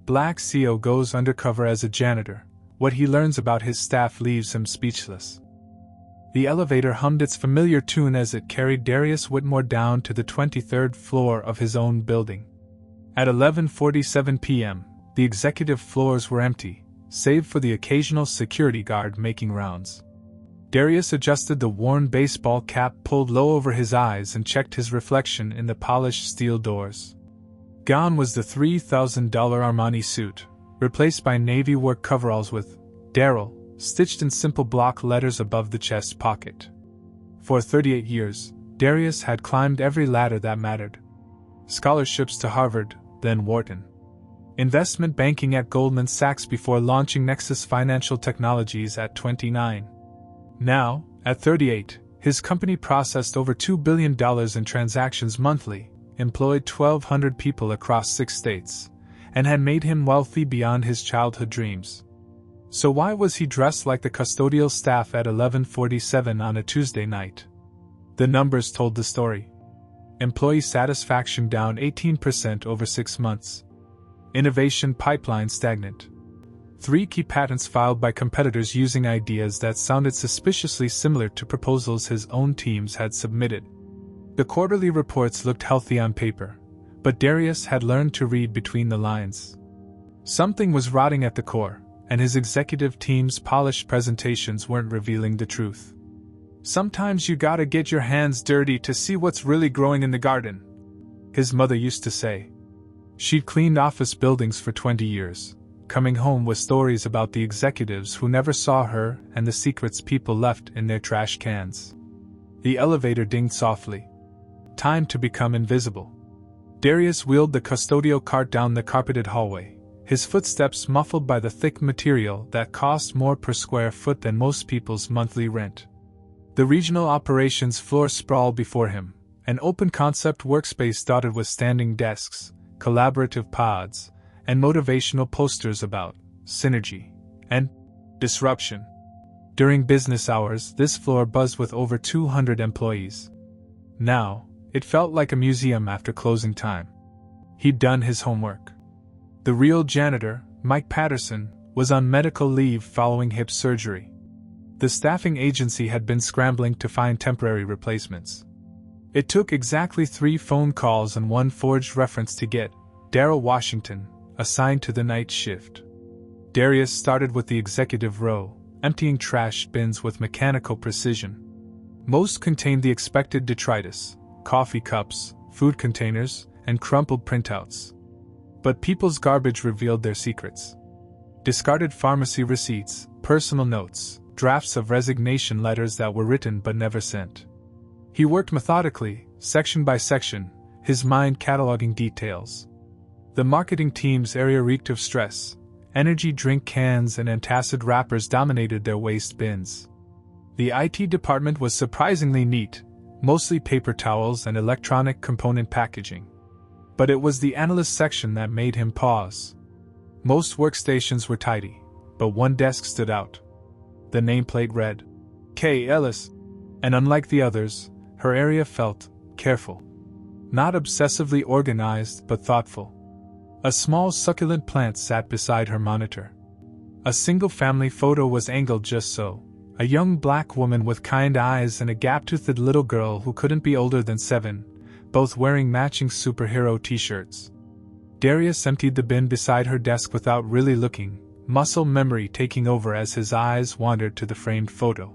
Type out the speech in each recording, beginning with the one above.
Black CO goes undercover as a janitor. What he learns about his staff leaves him speechless. The elevator hummed its familiar tune as it carried Darius Whitmore down to the 23rd floor of his own building. At 11:47 p.m., the executive floors were empty, save for the occasional security guard making rounds. Darius adjusted the worn baseball cap pulled low over his eyes and checked his reflection in the polished steel doors. Gone was the $3,000 Armani suit, replaced by navy work coveralls with Daryl stitched in simple block letters above the chest pocket. For 38 years, Darius had climbed every ladder that mattered. Scholarships to Harvard, then Wharton. Investment banking at Goldman Sachs before launching Nexus Financial Technologies at 29. Now, at 38, his company processed over $2 billion in transactions monthly, employed 1,200 people across 6 states, and had made him wealthy beyond his childhood dreams. So why was he dressed like the custodial staff at 11:47 on a Tuesday night? The numbers told the story. Employee satisfaction down 18% over 6 months. Innovation pipeline stagnant. 3 key patents filed by competitors using ideas that sounded suspiciously similar to proposals his own teams had submitted. The quarterly reports looked healthy on paper, but Darius had learned to read between the lines. Something was rotting at the core, and his executive team's polished presentations weren't revealing the truth. Sometimes you gotta get your hands dirty to see what's really growing in the garden, his mother used to say. She'd cleaned office buildings for 20 years, coming home with stories about the executives who never saw her and the secrets people left in their trash cans. The elevator dinged softly. Time to become invisible. Darius wheeled the custodial cart down the carpeted hallway, his footsteps muffled by the thick material that cost more per square foot than most people's monthly rent. The regional operations floor sprawled before him, an open-concept workspace dotted with standing desks, collaborative pods, and motivational posters about synergy and disruption. During business hours, this floor buzzed with over 200 employees. Now, it felt like a museum after closing time. He'd done his homework. The real janitor, Mike Patterson, was on medical leave following hip surgery. The staffing agency had been scrambling to find temporary replacements. It took exactly 3 phone calls and 1 forged reference to get Darrell Washington assigned to the night shift. Darius started with the executive row, emptying trash bins with mechanical precision. Most contained the expected detritus: coffee cups, food containers, and crumpled printouts. But people's garbage revealed their secrets. Discarded pharmacy receipts, personal notes, drafts of resignation letters that were written but never sent. He worked methodically, section by section, his mind cataloging details. The marketing team's area reeked of stress. Energy drink cans and antacid wrappers dominated their waste bins. The IT department was surprisingly neat, mostly paper towels and electronic component packaging. But it was the analyst section that made him pause. Most workstations were tidy, but one desk stood out. The nameplate read, K. Ellis, and unlike the others, her area felt careful. Not obsessively organized, but thoughtful. A small succulent plant sat beside her monitor. A single-family photo was angled just so. A young black woman with kind eyes and a gap-toothed little girl who couldn't be older than 7, both wearing matching superhero t-shirts. Darius emptied the bin beside her desk without really looking, muscle memory taking over as his eyes wandered to the framed photo.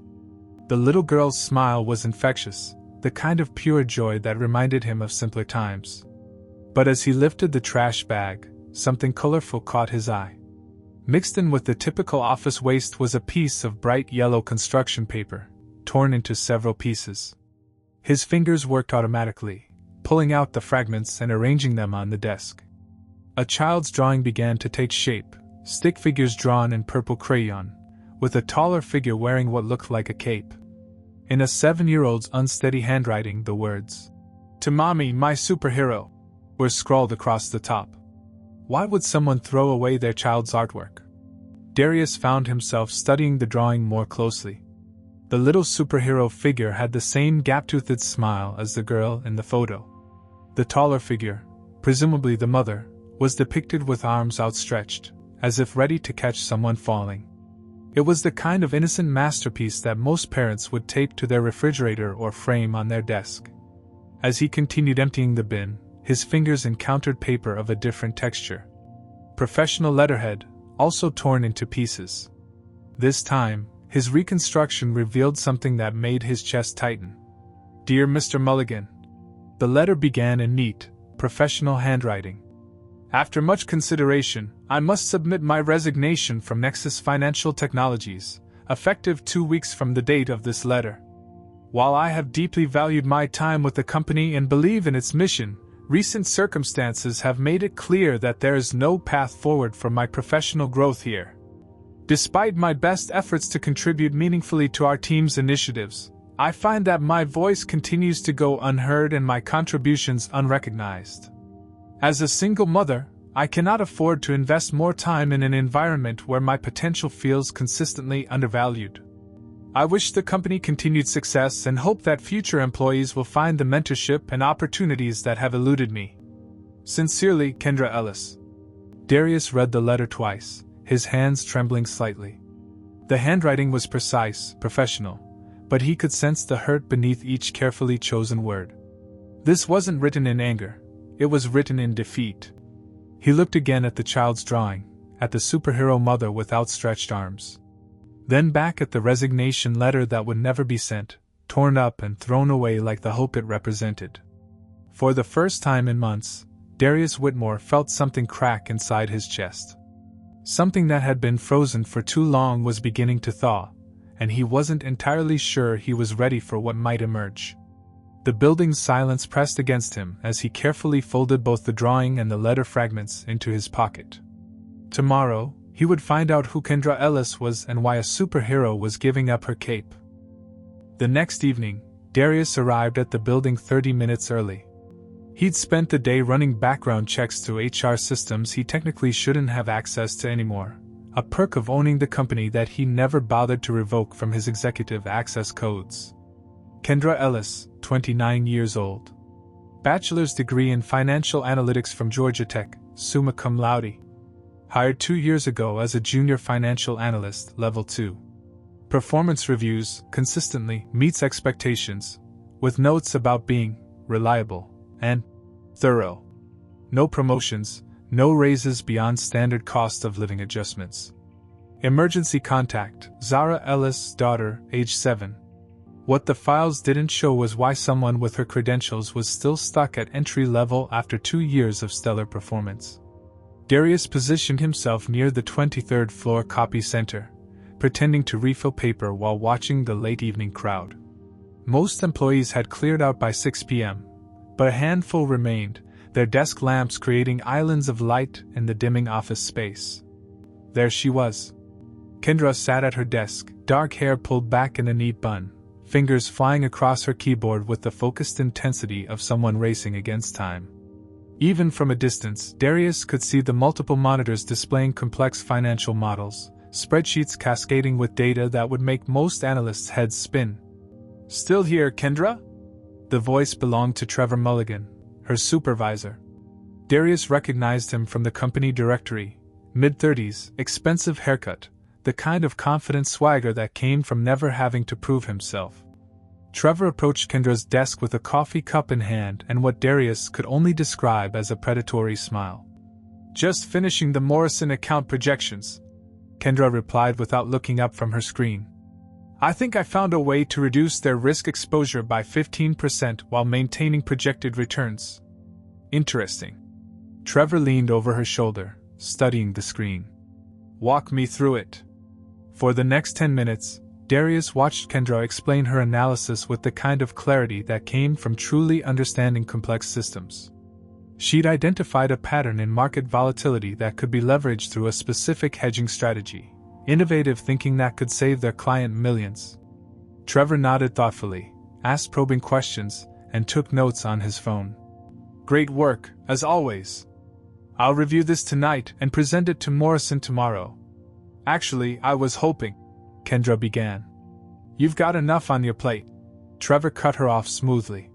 The little girl's smile was infectious, the kind of pure joy that reminded him of simpler times. But as he lifted the trash bag, something colorful caught his eye. Mixed in with the typical office waste was a piece of bright yellow construction paper, torn into several pieces. His fingers worked automatically, pulling out the fragments and arranging them on the desk. A child's drawing began to take shape, stick figures drawn in purple crayon, with a taller figure wearing what looked like a cape. In a 7-year-old's unsteady handwriting, the words, "To Mommy, my superhero," were scrawled across the top. Why would someone throw away their child's artwork? Darius found himself studying the drawing more closely. The little superhero figure had the same gap-toothed smile as the girl in the photo. The taller figure, presumably the mother, was depicted with arms outstretched, as if ready to catch someone falling. It was the kind of innocent masterpiece that most parents would tape to their refrigerator or frame on their desk. As he continued emptying the bin, his fingers encountered paper of a different texture. Professional letterhead, also torn into pieces. This time, his reconstruction revealed something that made his chest tighten. "Dear Mr. Mulligan." The letter began in neat, professional handwriting. "After much consideration, I must submit my resignation from Nexus Financial Technologies, effective 2 weeks from the date of this letter. While I have deeply valued my time with the company and believe in its mission, recent circumstances have made it clear that there is no path forward for my professional growth here. Despite my best efforts to contribute meaningfully to our team's initiatives, I find that my voice continues to go unheard and my contributions unrecognized. As a single mother, I cannot afford to invest more time in an environment where my potential feels consistently undervalued. I wish the company continued success and hope that future employees will find the mentorship and opportunities that have eluded me. Sincerely, Kendra Ellis." Darius read the letter twice, his hands trembling slightly. The handwriting was precise, professional, but he could sense the hurt beneath each carefully chosen word. This wasn't written in anger, it was written in defeat. He looked again at the child's drawing, at the superhero mother with outstretched arms. Then back at the resignation letter that would never be sent, torn up and thrown away like the hope it represented. For the first time in months, Darius Whitmore felt something crack inside his chest. Something that had been frozen for too long was beginning to thaw, and he wasn't entirely sure he was ready for what might emerge. The building's silence pressed against him as he carefully folded both the drawing and the letter fragments into his pocket. Tomorrow, he would find out who Kendra Ellis was and why a superhero was giving up her cape. The next evening, Darius arrived at the building 30 minutes early. He'd spent the day running background checks through HR systems he technically shouldn't have access to anymore, a perk of owning the company that he never bothered to revoke from his executive access codes. Kendra Ellis, 29 years old. Bachelor's degree in Financial Analytics from Georgia Tech, summa cum laude. Hired 2 years ago as a junior financial analyst, level 2. Performance reviews, consistently, meets expectations, with notes about being reliable and thorough. No promotions, no raises beyond standard cost of living adjustments. Emergency contact, Zara Ellis' daughter, age 7. What the files didn't show was why someone with her credentials was still stuck at entry level after 2 years of stellar performance. Darius positioned himself near the 23rd floor copy center, pretending to refill paper while watching the late evening crowd. Most employees had cleared out by 6 p.m., but a handful remained, their desk lamps creating islands of light in the dimming office space. There she was. Kendra sat at her desk, dark hair pulled back in a neat bun, fingers flying across her keyboard with the focused intensity of someone racing against time. Even from a distance, Darius could see the multiple monitors displaying complex financial models, spreadsheets cascading with data that would make most analysts' heads spin. "Still here, Kendra?" The voice belonged to Trevor Mulligan, her supervisor. Darius recognized him from the company directory, mid-30s, expensive haircut, the kind of confident swagger that came from never having to prove himself. Trevor approached Kendra's desk with a coffee cup in hand and what Darius could only describe as a predatory smile. "Just finishing the Morrison account projections," Kendra replied without looking up from her screen. "I think I found a way to reduce their risk exposure by 15% while maintaining projected returns." "Interesting." Trevor leaned over her shoulder, studying the screen. "Walk me through it." For the next 10 minutes, Darius watched Kendra explain her analysis with the kind of clarity that came from truly understanding complex systems. She'd identified a pattern in market volatility that could be leveraged through a specific hedging strategy, innovative thinking that could save their client millions. Trevor nodded thoughtfully, asked probing questions, and took notes on his phone. "Great work, as always. I'll review this tonight and present it to Morrison tomorrow." "Actually, I was hoping," Kendra began. "You've got enough on your plate." Trevor cut her off smoothly.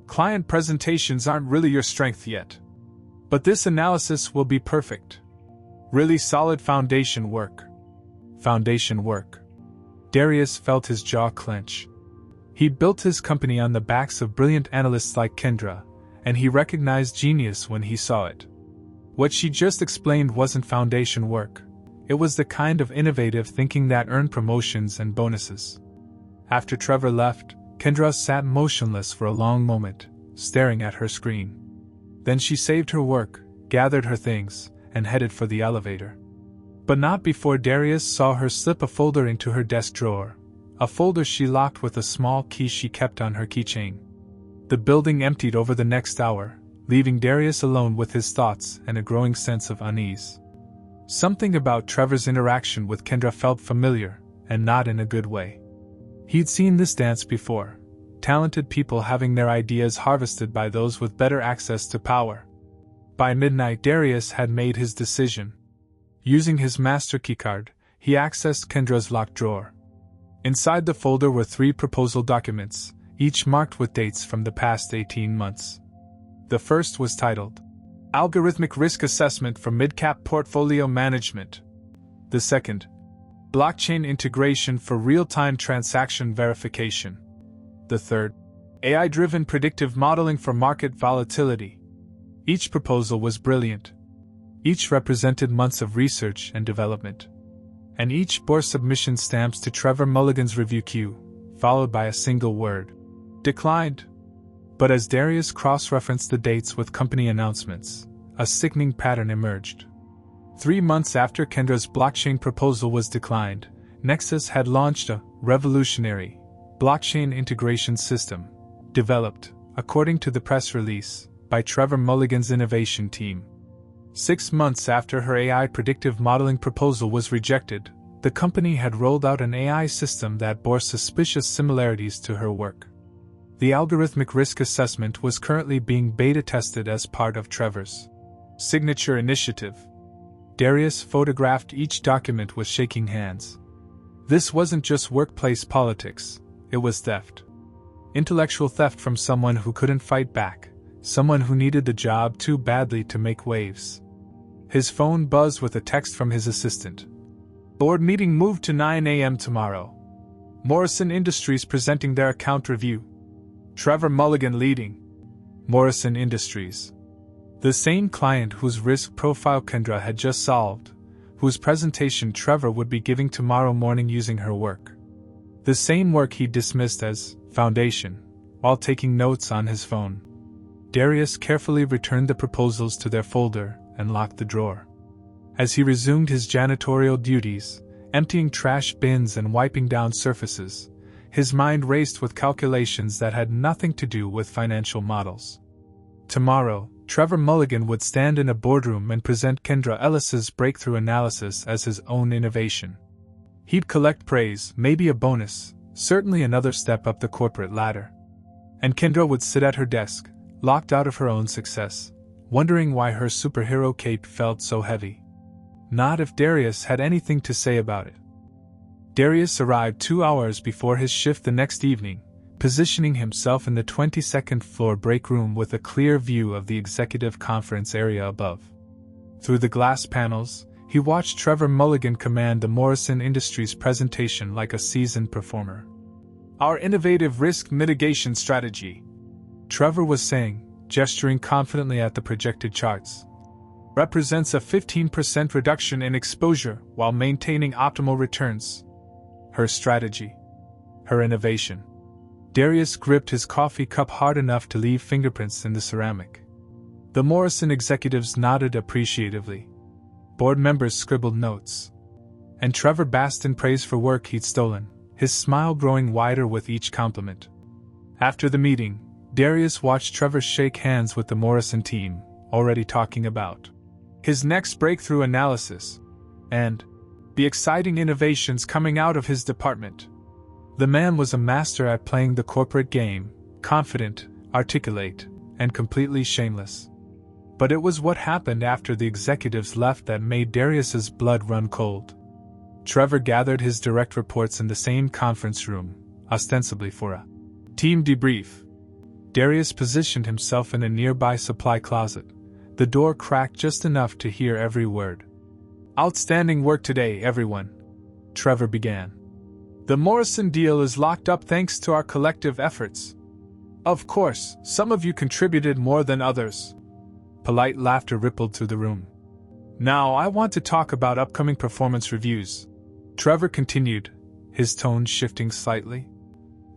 "Client presentations aren't really your strength yet. But this analysis will be perfect. Really solid foundation work. Foundation work. Darius felt his jaw clench. He'd built his company on the backs of brilliant analysts like Kendra, and he recognized genius when he saw it. What she just explained wasn't foundation work. It was the kind of innovative thinking that earned promotions and bonuses. After Trevor left, Kendra sat motionless for a long moment, staring at her screen. Then she saved her work, gathered her things, and headed for the elevator. But not before Darius saw her slip a folder into her desk drawer, a folder she locked with a small key she kept on her keychain. The building emptied over the next hour, leaving Darius alone with his thoughts and a growing sense of unease. Something about Trevor's interaction with Kendra felt familiar, and not in a good way. He'd seen this dance before, talented people having their ideas harvested by those with better access to power. By midnight, Darius had made his decision. Using his master keycard, he accessed Kendra's locked drawer. Inside the folder were 3 proposal documents, each marked with dates from the past 18 months. The first was titled, Algorithmic Risk Assessment for Midcap Portfolio Management. The second, Blockchain Integration for Real-Time Transaction Verification. The third, AI-Driven Predictive Modeling for Market Volatility. Each proposal was brilliant. Each represented months of research and development. And each bore submission stamps to Trevor Mulligan's review queue, followed by a single word. Declined. But as Darius cross-referenced the dates with company announcements, a sickening pattern emerged. 3 months after Kendra's blockchain proposal was declined, Nexus had launched a revolutionary blockchain integration system, developed, according to the press release, by Trevor Mulligan's innovation team. 6 months after her AI predictive modeling proposal was rejected, the company had rolled out an AI system that bore suspicious similarities to her work. The algorithmic risk assessment was currently being beta tested as part of Trevor's signature initiative. Darius photographed each document with shaking hands. This wasn't just workplace politics, it was theft. Intellectual theft from someone who couldn't fight back, someone who needed the job too badly to make waves. His phone buzzed with a text from his assistant. Board meeting moved to 9 a.m. tomorrow. Morrison Industries presenting their account review. Trevor Mulligan leading. Morrison Industries. The same client whose risk profile Kendra had just solved, whose presentation Trevor would be giving tomorrow morning using her work. The same work he dismissed as foundation, while taking notes on his phone. Darius carefully returned the proposals to their folder and locked the drawer. As he resumed his janitorial duties, emptying trash bins and wiping down surfaces, his mind raced with calculations that had nothing to do with financial models. Tomorrow, Trevor Mulligan would stand in a boardroom and present Kendra Ellis's breakthrough analysis as his own innovation. He'd collect praise, maybe a bonus, certainly another step up the corporate ladder. And Kendra would sit at her desk, locked out of her own success, wondering why her superhero cape felt so heavy. Not if Darius had anything to say about it. Darius arrived 2 hours before his shift the next evening, positioning himself in the 22nd floor break room with a clear view of the executive conference area above. Through the glass panels, he watched Trevor Mulligan command the Morrison Industries presentation like a seasoned performer. Our innovative risk mitigation strategy, Trevor was saying, gesturing confidently at the projected charts, represents a 15% reduction in exposure while maintaining optimal returns. Her strategy. Her innovation. Darius gripped his coffee cup hard enough to leave fingerprints in the ceramic. The Morrison executives nodded appreciatively. Board members scribbled notes. And Trevor basked in praise for work he'd stolen, his smile growing wider with each compliment. After the meeting, Darius watched Trevor shake hands with the Morrison team, already talking about his next breakthrough analysis, and the exciting innovations coming out of his department. The man was a master at playing the corporate game, confident, articulate, and completely shameless. But it was what happened after the executives left that made Darius's blood run cold. Trevor gathered his direct reports in the same conference room, ostensibly for a team debrief. Darius positioned himself in a nearby supply closet, The door cracked just enough to hear every word. "Outstanding work today, everyone," Trevor began. "The Morrison deal is locked up thanks to our collective efforts. Of course, some of you contributed more than others." Polite laughter rippled through the room. "Now I want to talk about upcoming performance reviews," Trevor continued, his tone shifting slightly.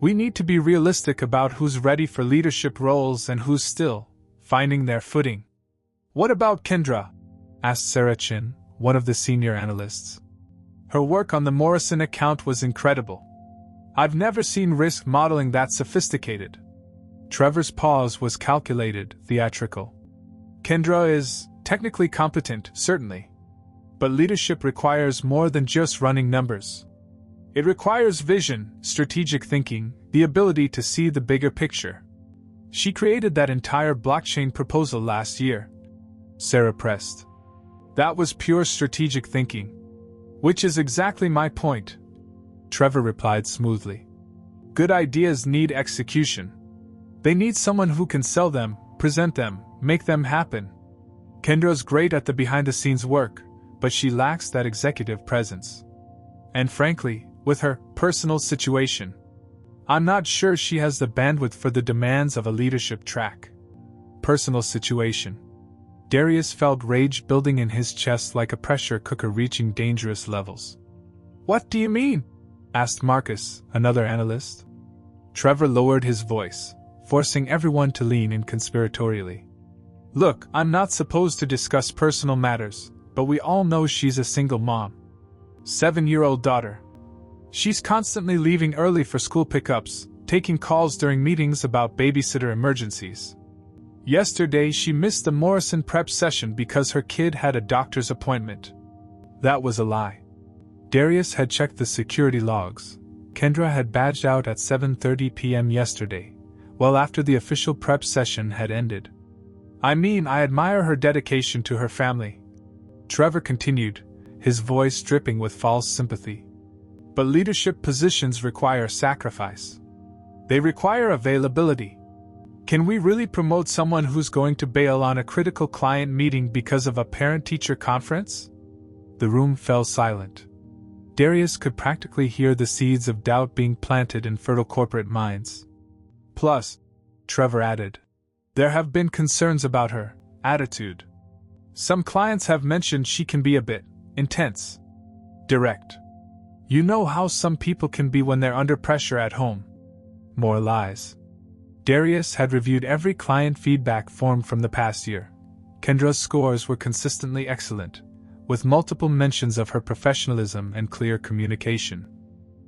"We need to be realistic about who's ready for leadership roles and who's still finding their footing." "What about Kendra?" asked Sarah Chin, one of the senior analysts. "Her work on the Morrison account was incredible. I've never seen risk modeling that sophisticated." Trevor's pause was calculated, theatrical. "Kendra is technically competent, certainly. But leadership requires more than just running numbers. It requires vision, strategic thinking, the ability to see the bigger picture. She created that entire blockchain proposal last year," Sarah pressed. "That was pure strategic thinking." "Which is exactly my point," Trevor replied smoothly. "Good ideas need execution. They need someone who can sell them, present them, make them happen. Kendra's great at the behind-the-scenes work, but she lacks that executive presence. And frankly, with her personal situation, I'm not sure she has the bandwidth for the demands of a leadership track." Personal situation. Darius felt rage building in his chest like a pressure cooker reaching dangerous levels. "What do you mean?" asked Marcus, another analyst. Trevor lowered his voice, forcing everyone to lean in conspiratorially. "Look, I'm not supposed to discuss personal matters, but we all know she's a single mom. 7-year-old daughter. She's constantly leaving early for school pickups, taking calls during meetings about babysitter emergencies. Yesterday she missed the Morrison prep session because her kid had a doctor's appointment." That was a lie. Darius had checked the security logs. Kendra had badged out at 7:30 p.m. yesterday, well after the official prep session had ended. "I mean, I admire her dedication to her family," Trevor continued, his voice dripping with false sympathy. "But leadership positions require sacrifice. They require availability. Can we really promote someone who's going to bail on a critical client meeting because of a parent-teacher conference?" The room fell silent. Darius could practically hear the seeds of doubt being planted in fertile corporate minds. "Plus," Trevor added, "there have been concerns about her attitude. Some clients have mentioned she can be a bit intense, direct. You know how some people can be when they're under pressure at home." More lies. Darius had reviewed every client feedback form from the past year. Kendra's scores were consistently excellent, with multiple mentions of her professionalism and clear communication.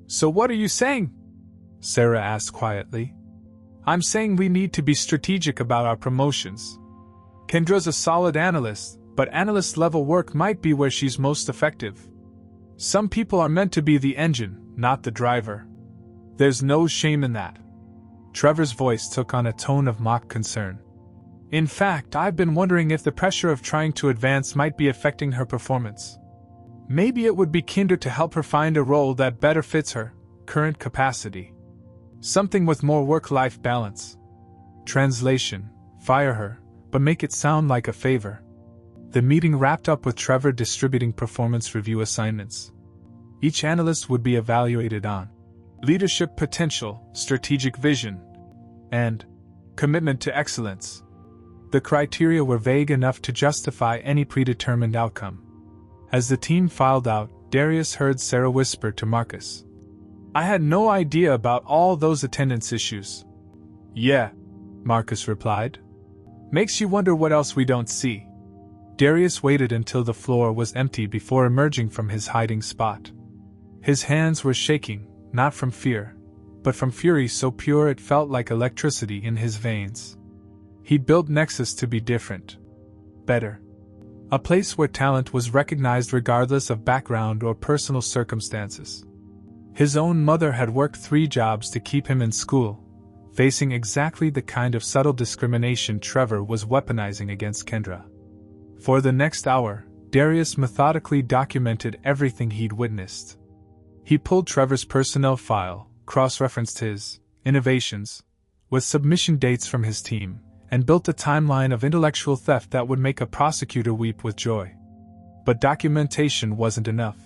"So what are you saying?" Sarah asked quietly. "I'm saying we need to be strategic about our promotions. Kendra's a solid analyst, but analyst-level work might be where she's most effective. Some people are meant to be the engine, not the driver. There's no shame in that." Trevor's voice took on a tone of mock concern. "In fact, I've been wondering if the pressure of trying to advance might be affecting her performance. Maybe it would be kinder to help her find a role that better fits her current capacity. Something with more work-life balance. Translation: fire her, but make it sound like a favor." The meeting wrapped up with Trevor distributing performance review assignments. Each analyst would be evaluated on leadership potential, strategic vision, and commitment to excellence. The criteria were vague enough to justify any predetermined outcome. As the team filed out, Darius heard Sarah whisper to Marcus, "I had no idea about all those attendance issues." "Yeah," Marcus replied. "Makes you wonder what else we don't see." Darius waited until the floor was empty before emerging from his hiding spot. His hands were shaking, not from fear, but from fury so pure it felt like electricity in his veins. He'd built Nexus to be different. Better. A place where talent was recognized regardless of background or personal circumstances. His own mother had worked 3 jobs to keep him in school, facing exactly the kind of subtle discrimination Trevor was weaponizing against Kendra. For the next hour, Darius methodically documented everything he'd witnessed. He pulled Trevor's personnel file, cross-referenced his innovations with submission dates from his team, and built a timeline of intellectual theft that would make a prosecutor weep with joy. But documentation wasn't enough.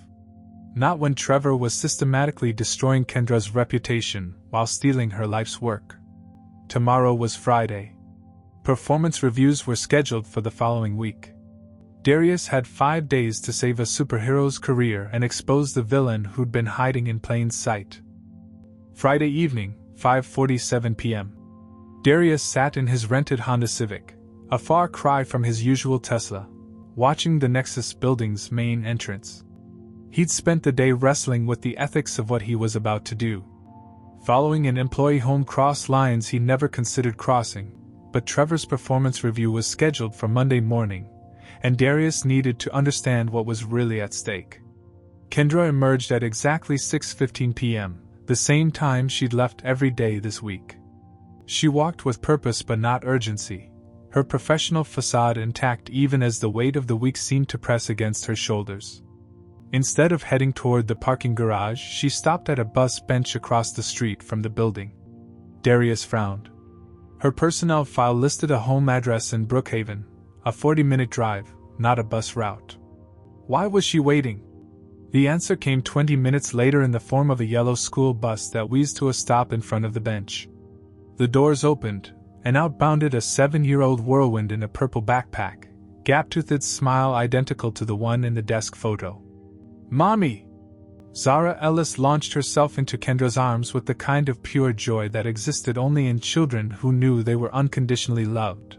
Not when Trevor was systematically destroying Kendra's reputation while stealing her life's work. Tomorrow was Friday. Performance reviews were scheduled for the following week. Darius had 5 days to save a superhero's career and expose the villain who'd been hiding in plain sight. Friday evening, 5:47 p.m. Darius sat in his rented Honda Civic, a far cry from his usual Tesla, watching the Nexus building's main entrance. He'd spent the day wrestling with the ethics of what he was about to do. Following an employee home crossed lines he never considered crossing, but Trevor's performance review was scheduled for Monday morning, and Darius needed to understand what was really at stake. Kendra emerged at exactly 6:15 p.m., the same time she'd left every day this week. She walked with purpose but not urgency, her professional facade intact even as the weight of the week seemed to press against her shoulders. Instead of heading toward the parking garage, she stopped at a bus bench across the street from the building. Darius frowned. Her personnel file listed a home address in Brookhaven, a 40-minute drive, not a bus route. Why was she waiting? The answer came 20 minutes later in the form of a yellow school bus that wheezed to a stop in front of the bench. The doors opened, and out bounded a 7-year-old whirlwind in a purple backpack, gap-toothed smile identical to the one in the desk photo. "Mommy!" Zara Ellis launched herself into Kendra's arms with the kind of pure joy that existed only in children who knew they were unconditionally loved.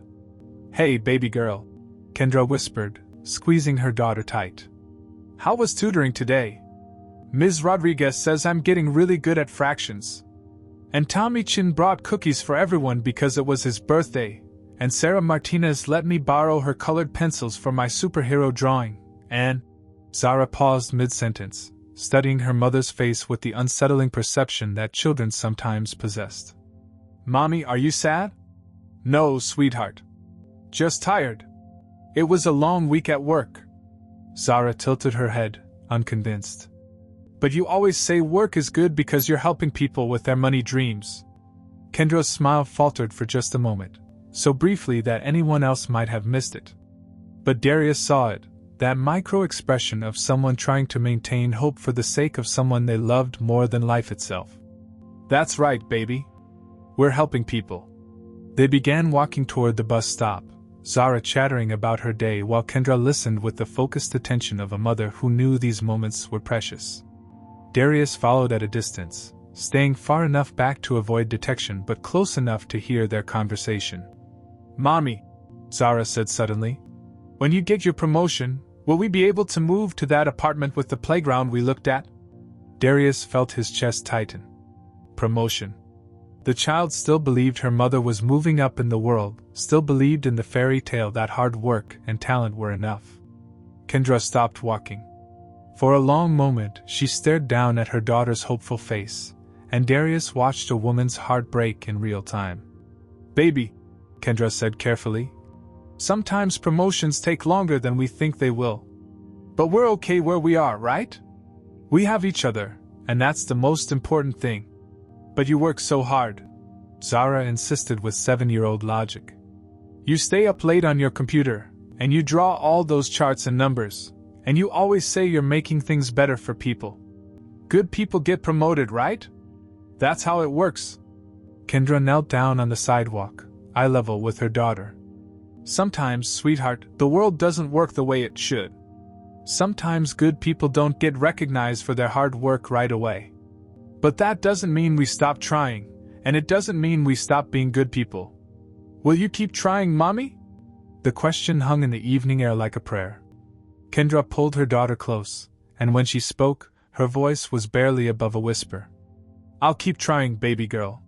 "Hey, baby girl," Kendra whispered, squeezing her daughter tight. "How was tutoring today? Ms. Rodriguez says I'm getting really good at fractions. And Tommy Chin brought cookies for everyone because it was his birthday, and Sarah Martinez let me borrow her colored pencils for my superhero drawing, and—" Zara paused mid-sentence, studying her mother's face with the unsettling perception that children sometimes possessed. "Mommy, are you sad?" "No, sweetheart. Just tired. It was a long week at work." Zara tilted her head, unconvinced. "But you always say work is good because you're helping people with their money dreams." Kendra's smile faltered for just a moment, so briefly that anyone else might have missed it. But Darius saw it, that micro-expression of someone trying to maintain hope for the sake of someone they loved more than life itself. "That's right, baby. We're helping people." They began walking toward the bus stop, Zara chattering about her day while Kendra listened with the focused attention of a mother who knew these moments were precious. Darius followed at a distance, staying far enough back to avoid detection but close enough to hear their conversation. "Mommy," Zara said suddenly, "when you get your promotion, will we be able to move to that apartment with the playground we looked at?" Darius felt his chest tighten. Promotion. The child still believed her mother was moving up in the world, still believed in the fairy tale that hard work and talent were enough. Kendra stopped walking. For a long moment, she stared down at her daughter's hopeful face, and Darius watched a woman's heart break in real time. "Baby," Kendra said carefully, "sometimes promotions take longer than we think they will. But we're okay where we are, right? We have each other, and that's the most important thing. But you work so hard," Zara insisted with 7-year-old logic. "You stay up late on your computer, and you draw all those charts and numbers, and you always say you're making things better for people. Good people get promoted, right? That's how it works." Kendra knelt down on the sidewalk, eye level with her daughter. "Sometimes, sweetheart, the world doesn't work the way it should. Sometimes good people don't get recognized for their hard work right away. But that doesn't mean we stop trying, and it doesn't mean we stop being good people. Will you keep trying, Mommy?" The question hung in the evening air like a prayer. Kendra pulled her daughter close, and when she spoke, her voice was barely above a whisper. "I'll keep trying, baby girl.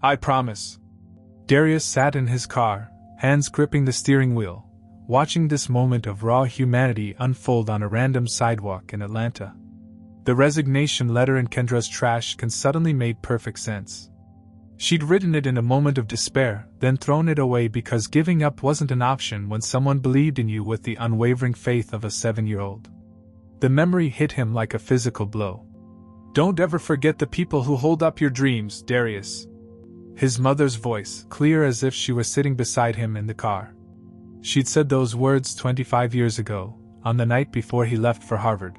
I promise." Darius sat in his car, hands gripping the steering wheel, watching this moment of raw humanity unfold on a random sidewalk in Atlanta. The resignation letter in Kendra's trash can suddenly made perfect sense. She'd written it in a moment of despair, then thrown it away because giving up wasn't an option when someone believed in you with the unwavering faith of a 7-year-old. The memory hit him like a physical blow. "Don't ever forget the people who hold up your dreams, Darius. His mother's voice, clear as if she were sitting beside him in the car. She'd said those words 25 years ago, on the night before he left for Harvard.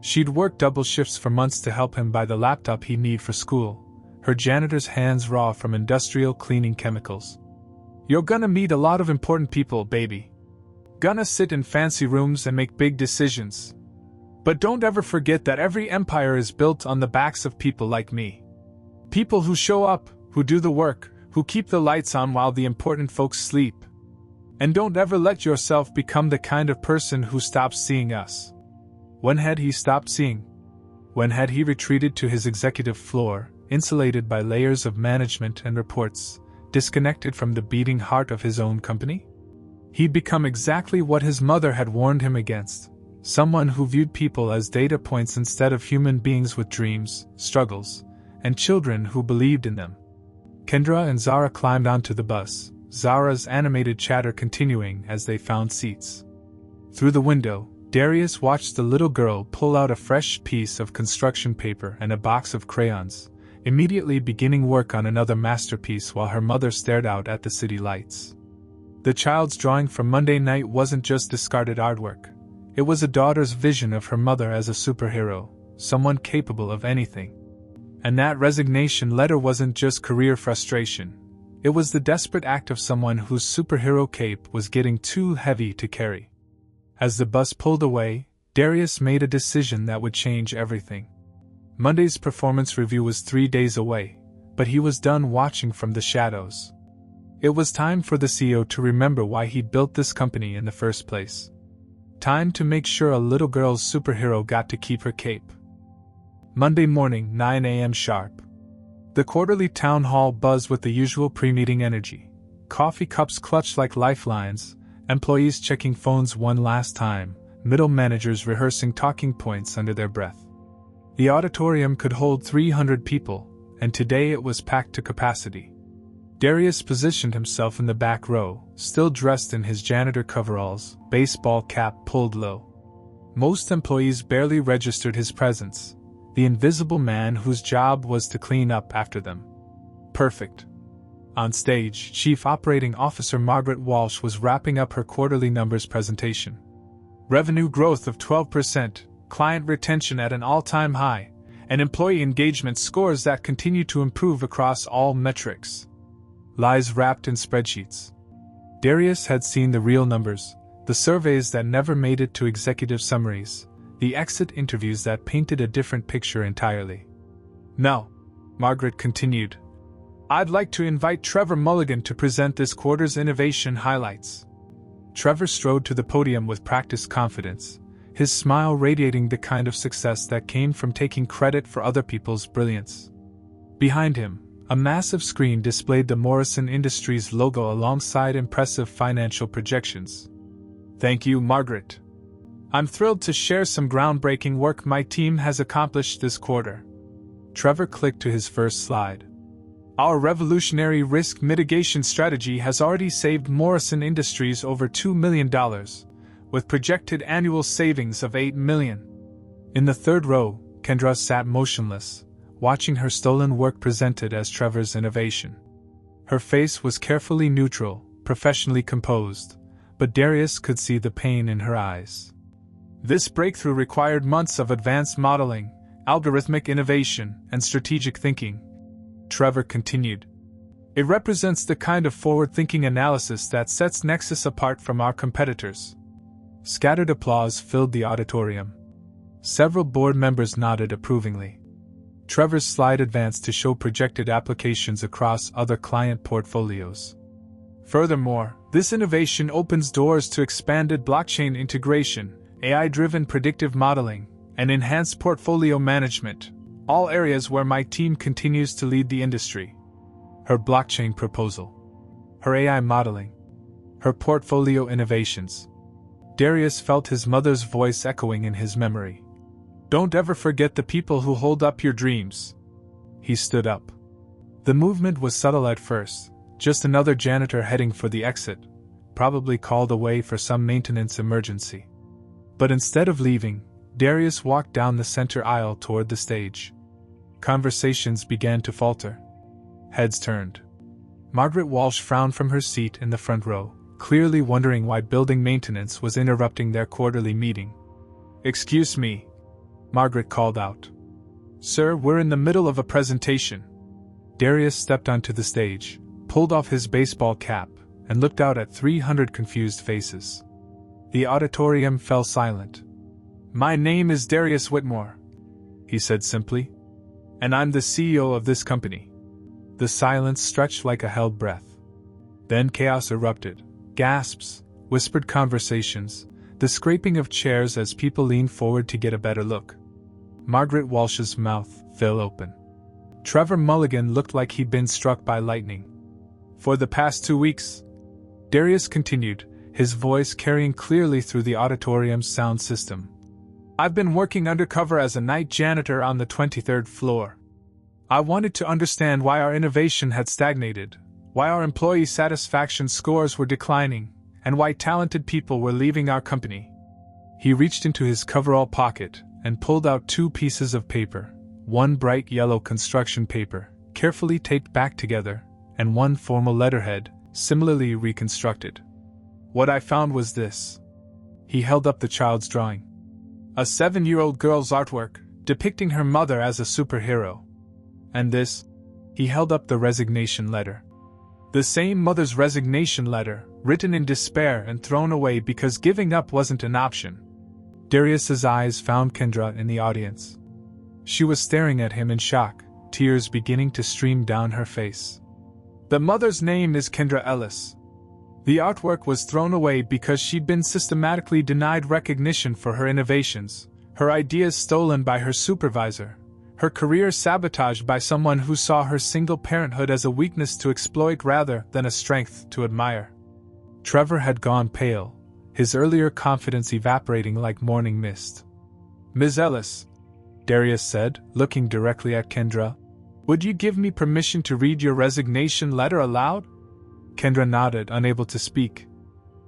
She'd worked double shifts for months to help him buy the laptop he'd need for school, her janitor's hands raw from industrial cleaning chemicals. "You're gonna meet a lot of important people, baby. Gonna sit in fancy rooms and make big decisions. But don't ever forget that every empire is built on the backs of people like me. People who show up, who do the work, who keep the lights on while the important folks sleep. And don't ever let yourself become the kind of person who stops seeing us." When had he stopped seeing? When had he retreated to his executive floor, insulated by layers of management and reports, disconnected from the beating heart of his own company? He'd become exactly what his mother had warned him against, someone who viewed people as data points instead of human beings with dreams, struggles, and children who believed in them. Kendra and Zara climbed onto the bus, Zara's animated chatter continuing as they found seats. Through the window, Darius watched the little girl pull out a fresh piece of construction paper and a box of crayons, immediately beginning work on another masterpiece while her mother stared out at the city lights. The child's drawing from Monday night wasn't just discarded artwork. It was a daughter's vision of her mother as a superhero, someone capable of anything. And that resignation letter wasn't just career frustration. It was the desperate act of someone whose superhero cape was getting too heavy to carry. As the bus pulled away, Darius made a decision that would change everything. Monday's performance review was 3 days away, but he was done watching from the shadows. It was time for the CEO to remember why he built this company in the first place. Time to make sure a little girl's superhero got to keep her cape. Monday morning, 9 a.m. sharp. The quarterly town hall buzzed with the usual pre-meeting energy. Coffee cups clutched like lifelines, employees checking phones one last time, middle managers rehearsing talking points under their breath. The auditorium could hold 300 people, and today it was packed to capacity. Darius positioned himself in the back row, still dressed in his janitor coveralls, baseball cap pulled low. Most employees barely registered his presence, the invisible man whose job was to clean up after them. Perfect. On stage, Chief Operating Officer Margaret Walsh was wrapping up her quarterly numbers presentation. Revenue growth of 12%, client retention at an all-time high, and employee engagement scores that continue to improve across all metrics. Lies wrapped in spreadsheets. Darius had seen the real numbers, the surveys that never made it to executive summaries, the exit interviews that painted a different picture entirely. "Now," Margaret continued, "I'd like to invite Trevor Mulligan to present this quarter's innovation highlights." Trevor strode to the podium with practiced confidence, his smile radiating the kind of success that came from taking credit for other people's brilliance. Behind him, a massive screen displayed the Morrison Industries logo alongside impressive financial projections. "Thank you, Margaret. I'm thrilled to share some groundbreaking work my team has accomplished this quarter." Trevor clicked to his first slide. "Our revolutionary risk mitigation strategy has already saved Morrison Industries over $2 million, with projected annual savings of $8 million. In the third row, Kendra sat motionless, watching her stolen work presented as Trevor's innovation. Her face was carefully neutral, professionally composed, but Darius could see the pain in her eyes. This breakthrough required months of advanced modeling, algorithmic innovation, and strategic thinking. Trevor continued. It represents the kind of forward-thinking analysis that sets Nexus apart from our competitors. Scattered applause filled the auditorium. Several board members nodded approvingly. Trevor's slide advanced to show projected applications across other client portfolios. Furthermore, this innovation opens doors to expanded blockchain integration, AI-driven predictive modeling, and enhanced portfolio management, all areas where my team continues to lead the industry. Her blockchain proposal, her AI modeling, her portfolio innovations. Darius felt his mother's voice echoing in his memory. Don't ever forget the people who hold up your dreams. He stood up. The movement was subtle at first, just another janitor heading for the exit, probably called away for some maintenance emergency. But instead of leaving, Darius walked down the center aisle toward the stage. Conversations began to falter. Heads turned. Margaret Walsh frowned from her seat in the front row, clearly wondering why building maintenance was interrupting their quarterly meeting. "Excuse me," Margaret called out. "Sir, we're in the middle of a presentation." Darius stepped onto the stage, pulled off his baseball cap, and looked out at 300 confused faces. The auditorium fell silent. "My name is Darius Whitmore," he said simply, "and I'm the CEO of this company." The silence stretched like a held breath. Then chaos erupted. Gasps, whispered conversations, the scraping of chairs as people leaned forward to get a better look. Margaret Walsh's mouth fell open. Trevor Mulligan looked like he'd been struck by lightning. "For the past 2 weeks," Darius continued, his voice carrying clearly through the auditorium's sound system, "I've been working undercover as a night janitor on the 23rd floor. I wanted to understand why our innovation had stagnated, why our employee satisfaction scores were declining, and why talented people were leaving our company." He reached into his coverall pocket and pulled out 2 pieces of paper, one bright yellow construction paper, carefully taped back together, and one formal letterhead, similarly reconstructed. "What I found was this." He held up the child's drawing. A 7-year-old girl's artwork, depicting her mother as a superhero. And this? He held up the resignation letter. The same mother's resignation letter, written in despair and thrown away because giving up wasn't an option. Darius's eyes found Kendra in the audience. She was staring at him in shock, tears beginning to stream down her face. The mother's name is Kendra Ellis. The artwork was thrown away because she'd been systematically denied recognition for her innovations, her ideas stolen by her supervisor, her career sabotaged by someone who saw her single parenthood as a weakness to exploit rather than a strength to admire. Trevor had gone pale, his earlier confidence evaporating like morning mist. "Ms. Ellis," Darius said, looking directly at Kendra, "would you give me permission to read your resignation letter aloud?" Kendra nodded, unable to speak.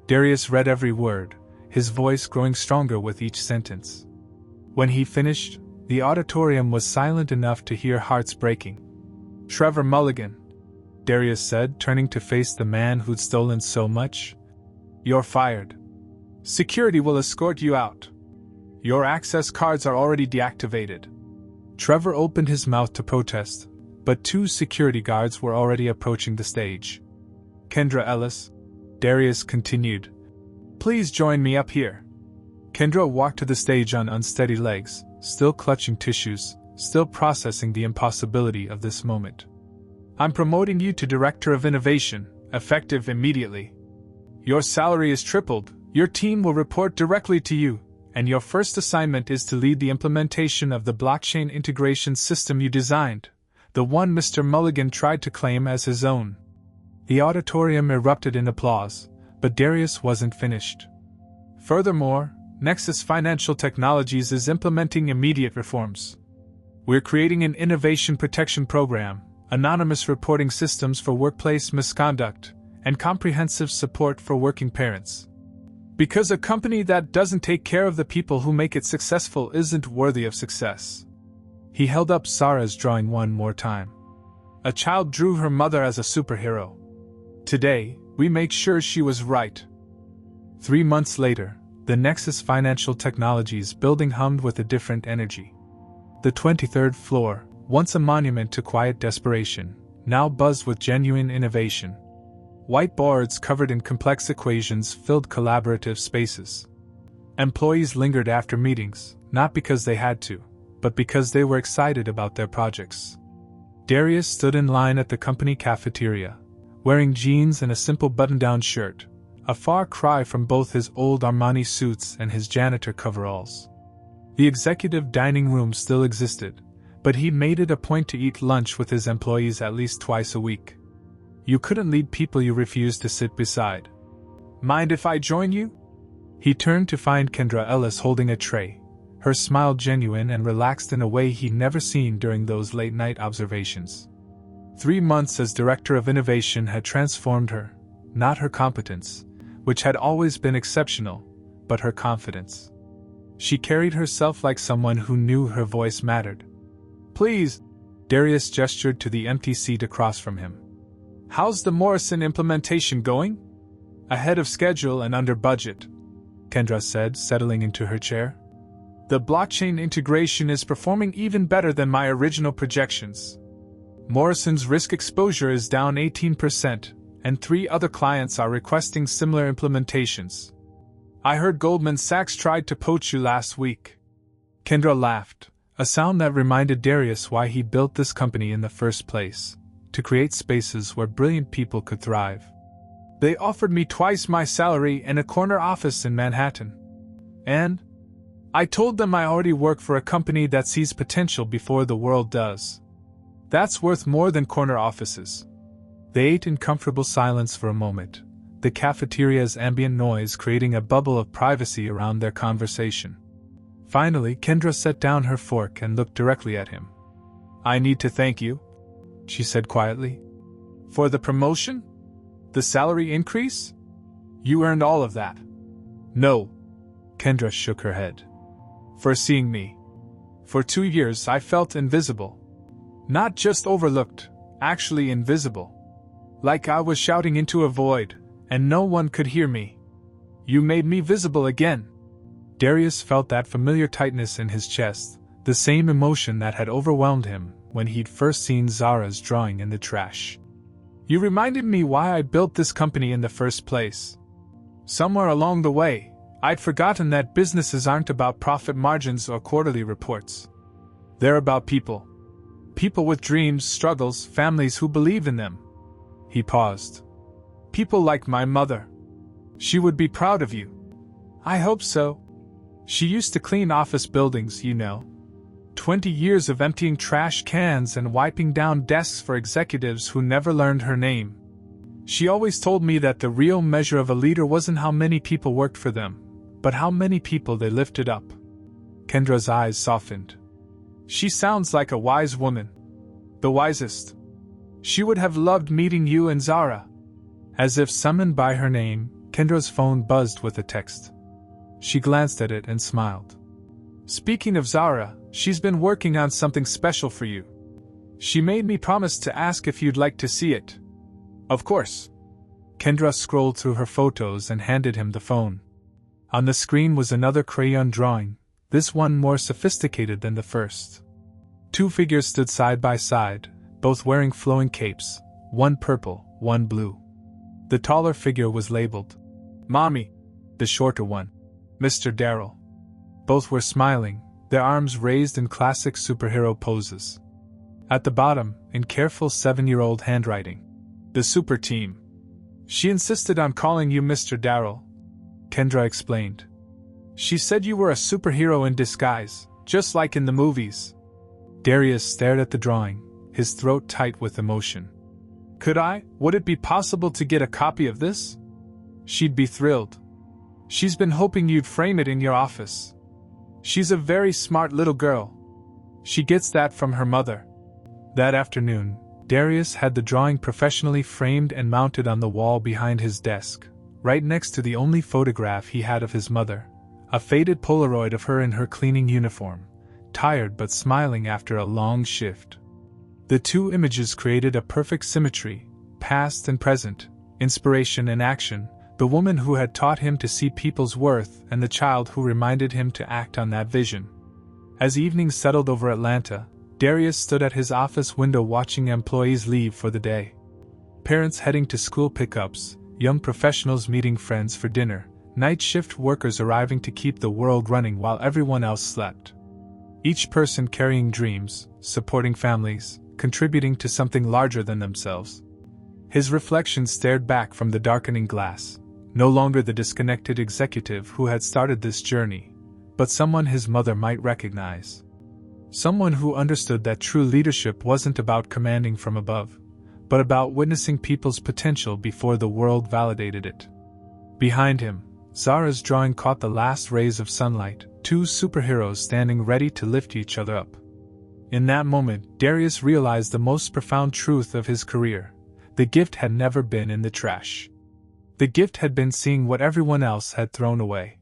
Darius read every word, his voice growing stronger with each sentence. When he finished, the auditorium was silent enough to hear hearts breaking. "Trevor Mulligan," Darius said, turning to face the man who'd stolen so much, "you're fired. Security will escort you out. Your access cards are already deactivated." Trevor opened his mouth to protest, but 2 security guards were already approaching the stage. "Kendra Ellis," Darius continued, "please join me up here." Kendra walked to the stage on unsteady legs, still clutching tissues, still processing the impossibility of this moment. "I'm promoting you to Director of Innovation, effective immediately. Your salary is tripled, your team will report directly to you, and your first assignment is to lead the implementation of the blockchain integration system you designed, the one Mr. Mulligan tried to claim as his own." The auditorium erupted in applause, but Darius wasn't finished. "Furthermore, Nexus Financial Technologies is implementing immediate reforms. We're creating an innovation protection program, anonymous reporting systems for workplace misconduct, and comprehensive support for working parents. Because a company that doesn't take care of the people who make it successful isn't worthy of success." He held up Sarah's drawing one more time. "A child drew her mother as a superhero. Today, we make sure she was right." 3 months later, the Nexus Financial Technologies building hummed with a different energy. The 23rd floor, once a monument to quiet desperation, now buzzed with genuine innovation. Whiteboards covered in complex equations filled collaborative spaces. Employees lingered after meetings, not because they had to, but because they were excited about their projects. Darius stood in line at the company cafeteria, wearing jeans and a simple button-down shirt, a far cry from both his old Armani suits and his janitor coveralls. The executive dining room still existed, but he made it a point to eat lunch with his employees at least twice a week. You couldn't lead people you refused to sit beside. "Mind if I join you?" He turned to find Kendra Ellis holding a tray, her smile genuine and relaxed in a way he'd never seen during those late-night observations. 3 months as Director of Innovation had transformed her, not her competence, which had always been exceptional, but her confidence. She carried herself like someone who knew her voice mattered. "Please," Darius gestured to the empty seat across from him. How's the Morrison implementation going? Ahead of schedule and under budget, Kendra said, settling into her chair. The blockchain integration is performing even better than my original projections. Morrison's risk exposure is down 18%, and 3 other clients are requesting similar implementations. I heard Goldman Sachs tried to poach you last week. Kendra laughed, a sound that reminded Darius why he built this company in the first place, to create spaces where brilliant people could thrive. They offered me twice my salary and a corner office in Manhattan. And I told them I already work for a company that sees potential before the world does. That's worth more than corner offices. They ate in comfortable silence for a moment, the cafeteria's ambient noise creating a bubble of privacy around their conversation. Finally, Kendra set down her fork and looked directly at him. I need to thank you, she said quietly. For the promotion? The salary increase? You earned all of that. No. Kendra shook her head. For seeing me. For 2 years I felt invisible. Not just overlooked, actually invisible. Like I was shouting into a void, and no one could hear me. You made me visible again. Darius felt that familiar tightness in his chest, the same emotion that had overwhelmed him when he'd first seen Zara's drawing in the trash. You reminded me why I built this company in the first place. Somewhere along the way, I'd forgotten that businesses aren't about profit margins or quarterly reports. They're about people. People with dreams, struggles, families who believe in them. He paused. People like my mother. She would be proud of you. I hope so. She used to clean office buildings, 20 years of emptying trash cans and wiping down desks for executives who never learned her name. She always told me that the real measure of a leader wasn't how many people worked for them, but how many people they lifted up. Kendra's eyes softened. She sounds like a wise woman. The wisest. She would have loved meeting you and Zara. As if summoned by her name, Kendra's phone buzzed with a text. She glanced at it and smiled. Speaking of Zara, she's been working on something special for you. She made me promise to ask if you'd like to see it. Of course. Kendra scrolled through her photos and handed him the phone. On the screen was another crayon drawing, this one more sophisticated than the first. 2 figures stood side by side, both wearing flowing capes, one purple, one blue. The taller figure was labeled Mommy, the shorter one, Mr. Darryl. Both were smiling, their arms raised in classic superhero poses. At the bottom, in careful 7-year-old handwriting, the super team. She insisted on calling you Mr. Darryl, Kendra explained. She said you were a superhero in disguise, just like in the movies. Darius stared at the drawing, his throat tight with emotion. Would it be possible to get a copy of this? She'd be thrilled. She's been hoping you'd frame it in your office. She's a very smart little girl. She gets that from her mother. That afternoon, Darius had the drawing professionally framed and mounted on the wall behind his desk, right next to the only photograph he had of his mother, a faded Polaroid of her in her cleaning uniform, tired but smiling after a long shift. The 2 images created a perfect symmetry, past and present, inspiration and action, the woman who had taught him to see people's worth and the child who reminded him to act on that vision. As evening settled over Atlanta, Darius stood at his office window watching employees leave for the day. Parents heading to school pickups, young professionals meeting friends for dinner, night shift workers arriving to keep the world running while everyone else slept. Each person carrying dreams, supporting families, contributing to something larger than themselves. His reflection stared back from the darkening glass, no longer the disconnected executive who had started this journey, but someone his mother might recognize. Someone who understood that true leadership wasn't about commanding from above, but about witnessing people's potential before the world validated it. Behind him, Zara's drawing caught the last rays of sunlight, 2 superheroes standing ready to lift each other up. In that moment, Darius realized the most profound truth of his career. The gift had never been in the trash. The gift had been seeing what everyone else had thrown away.